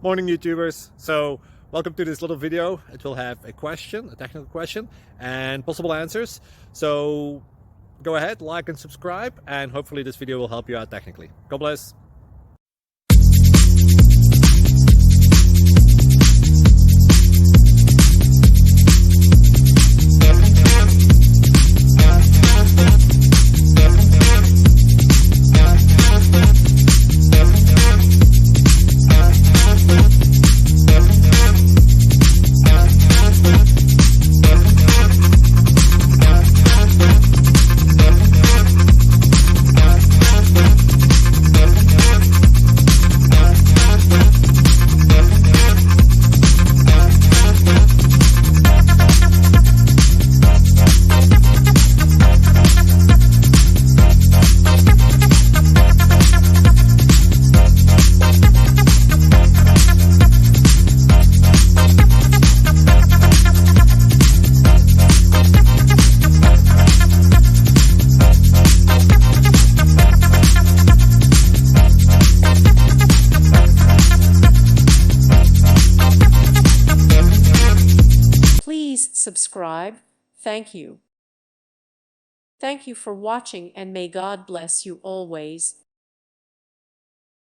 Morning YouTubers. So welcome to this little video. It will have a question, a technical question, and possible answers. So go ahead, like and subscribe, and hopefully this video will help you out technically. God bless. Please subscribe. Thank you. Thank you for watching, and may God bless you always.